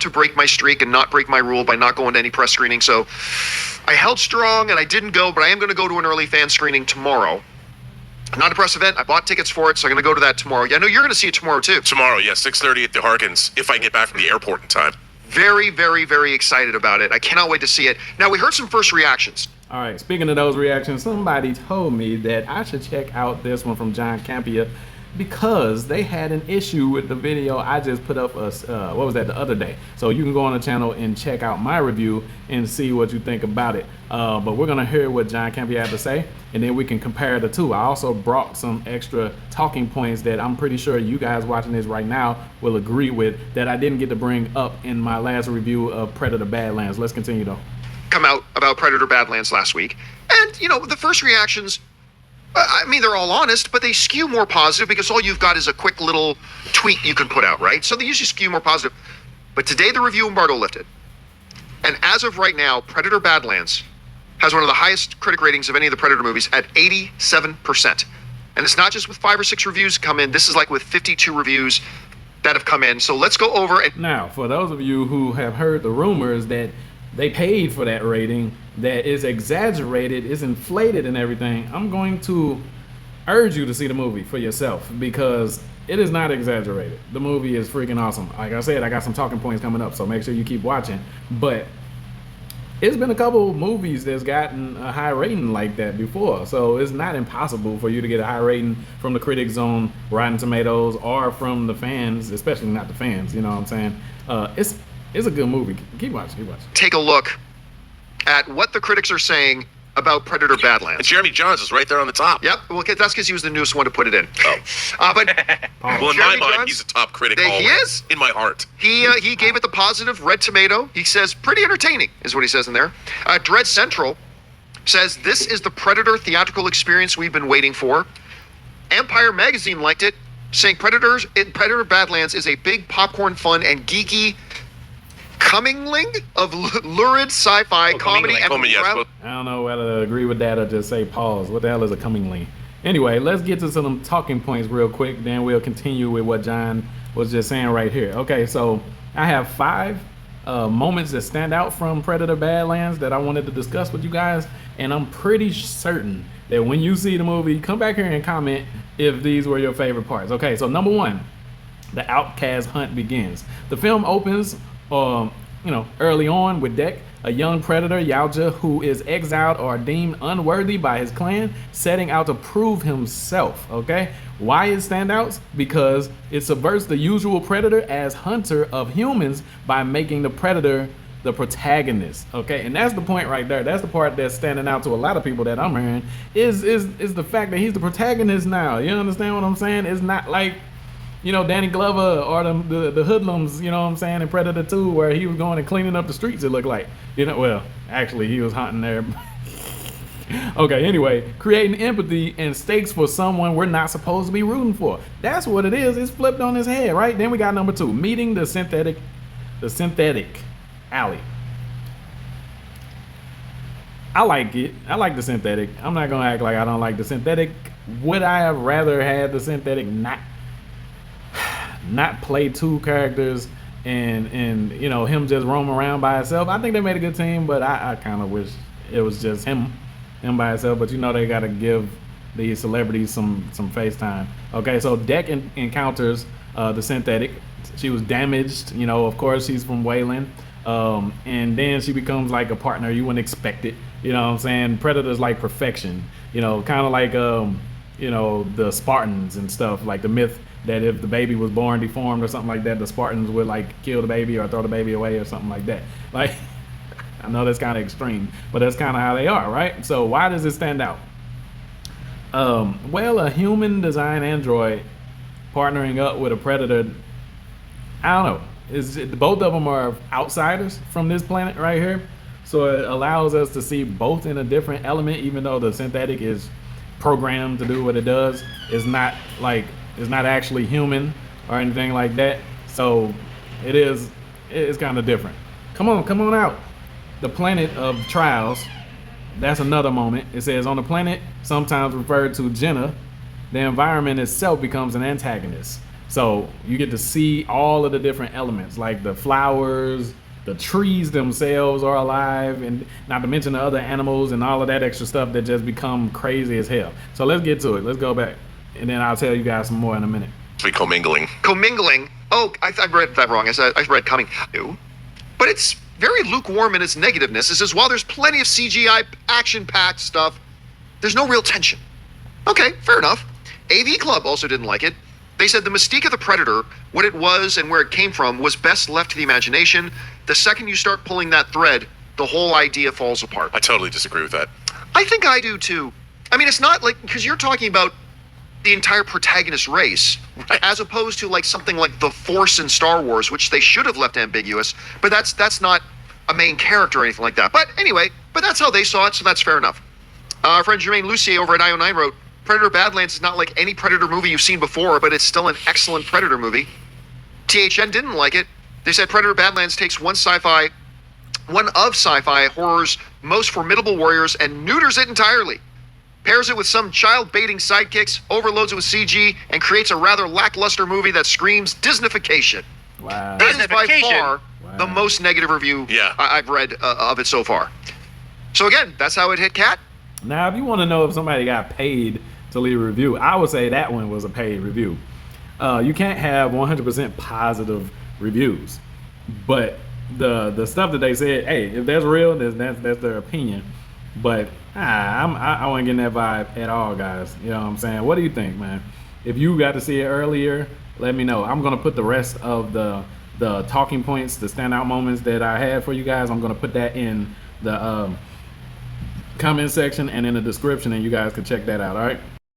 not to break my streak and not break my rule by not going to any press screening. So I held strong and I didn't go, but I am going to go to an early fan screening tomorrow. Not a press event. I bought tickets for it, so I'm going to go to that tomorrow. Yeah, I know you're going to see it tomorrow, too. Tomorrow, yeah, 6:30 at the Harkins, if I get back from the airport in time. Very, very, very excited about it. I cannot wait to see it. Now, we heard some first reactions. All right, speaking of those reactions, somebody told me that I should check out this one from Campea because they had an issue with the video I just put up the other day. So you can go on the channel and check out my review and see what you think about it. But we're gonna hear what Campea had to say, and then we can compare the two. I also brought some extra talking points that I'm pretty sure you guys watching this right now will agree with that I didn't get to bring up in my last review of Predator Badlands. Let's continue though. Come out about Predator Badlands last week, and the first reactions, I mean, they're all honest, but they skew more positive because all you've got is a quick little tweet you can put out, right? So they usually skew more positive. But today the review embargo lifted, and as of right now, Predator Badlands has one of the highest critic ratings of any of the Predator movies at 87%. And it's not just with 5 or 6 reviews come in. This is like with 52 reviews that have come in. So let's go over it. Now, for those of you who have heard the rumors that they paid for that rating, that is exaggerated, is inflated and everything, I'm going to urge you to see the movie for yourself because it is not exaggerated. The movie is freaking awesome. Like I said, I got some talking points coming up, so make sure you keep watching. But it's been a couple movies that's gotten a high rating like that before, so it's not impossible for you to get a high rating from the critics on Rotten Tomatoes or from the fans, especially not the fans, you know what I'm saying? It's a good movie. Keep watching. Take a look at what the critics are saying about Predator Badlands. And Jeremy Jahns is right there on the top. Yep. Well, that's because he was the newest one to put it in. Oh. But well, in my mind, he's a top critic. He is. In my heart. He gave it the positive red tomato. He says pretty entertaining is what he says in there. Dread Central says this is the Predator theatrical experience we've been waiting for. Empire Magazine liked it, saying Predator Badlands is a big popcorn fun and geeky cummingling of lurid sci-fi comedy. I don't know whether to agree with that or just say pause. What the hell is a cummingling? Anyway, let's get to some talking points real quick, then we'll continue with what John was just saying right here. Okay, so I have 5 moments that stand out from Predator Badlands that I wanted to discuss with you guys, and I'm pretty certain that when you see the movie, come back here and comment if these were your favorite parts. Okay, so number 1, the Outcast hunt begins. The film opens early on with Deck, a young predator, Yautja, who is exiled or deemed unworthy by his clan, setting out to prove himself, okay? Why it standouts? Because it subverts the usual predator as hunter of humans by making the predator the protagonist, okay? And that's the point right there. That's the part that's standing out to a lot of people that I'm hearing is the fact that he's the protagonist now. You understand what I'm saying? It's not like Danny Glover or the hoodlums, you know what I'm saying, in Predator 2, where he was going and cleaning up the streets, it looked like. Well, actually, he was hunting there. Okay, anyway, creating empathy and stakes for someone we're not supposed to be rooting for. That's what it is. It's flipped on his head, right? Then we got number 2, meeting the synthetic alley. I like it. I like the synthetic. I'm not going to act like I don't like the synthetic. Would I have rather had the synthetic not play 2 characters and him just roam around by himself? I think they made a good team, but I kind of wish it was just him by himself. But they got to give these celebrities some face time. Okay, so Deck encounters the synthetic. She was damaged, of course she's from Wayland, and then she becomes like a partner. You wouldn't expect it, you know what I'm saying? Predator's like perfection, kind of like the Spartans and stuff, like the myth that if the baby was born deformed or something like that, the Spartans would like kill the baby or throw the baby away or something like that. Like, I know that's kind of extreme, but that's kind of how they are, right? So why does it stand out? Well, a human designed android partnering up with a predator, I don't know. Both of them are outsiders from this planet right here. So it allows us to see both in a different element, even though the synthetic is programmed to do what it does. It's not actually human or anything like that. So it's kind of different. Come on out. The planet of trials. That's another moment. It says on the planet, sometimes referred to Jenna, the environment itself becomes an antagonist. So you get to see all of the different elements, like the flowers, the trees themselves are alive, and not to mention the other animals and all of that extra stuff that just become crazy as hell. So let's get to it. Let's go back, and then I'll tell you guys some more in a minute. Be commingling. Commingling. Oh, I read that wrong. I read coming. But it's very lukewarm in its negativeness. It says, while there's plenty of CGI action-packed stuff, there's no real tension. Okay, fair enough. AV Club also didn't like it. They said the mystique of the Predator, what it was and where it came from, was best left to the imagination. The second you start pulling that thread, the whole idea falls apart. I totally disagree with that. I think I do too. I mean, it's not like, because you're talking about the entire protagonist race, as opposed to like something like the Force in Star Wars, which they should have left ambiguous, but that's not a main character or anything like that. But anyway, but that's how they saw it, so that's fair enough. Our friend Jermaine Lucier over at IO9 wrote, Predator Badlands is not like any Predator movie you've seen before, but it's still an excellent Predator movie. THN didn't like it. They said Predator Badlands takes one of sci-fi horror's most formidable warriors and neuters it entirely. Pairs it with some child-baiting sidekicks, overloads it with CG, and creates a rather lackluster movie that screams Disneyfication. Wow. That is by far Wow. the most negative review Yeah. I've read of it so far. So again, that's how it hit Cat. Now, if you want to know if somebody got paid to leave a review, I would say that one was a paid review. You can't have 100% positive reviews, but the stuff that they said, hey, if that's real, that's their opinion. But I wasn't getting that vibe at all, guys. You know what I'm saying? What do you think, man? If you got to see it earlier, let me know. I'm gonna put the rest of the talking points, the standout moments that I had for you guys. I'm gonna put that in the comment section and in the description, and you guys can check that out. All right.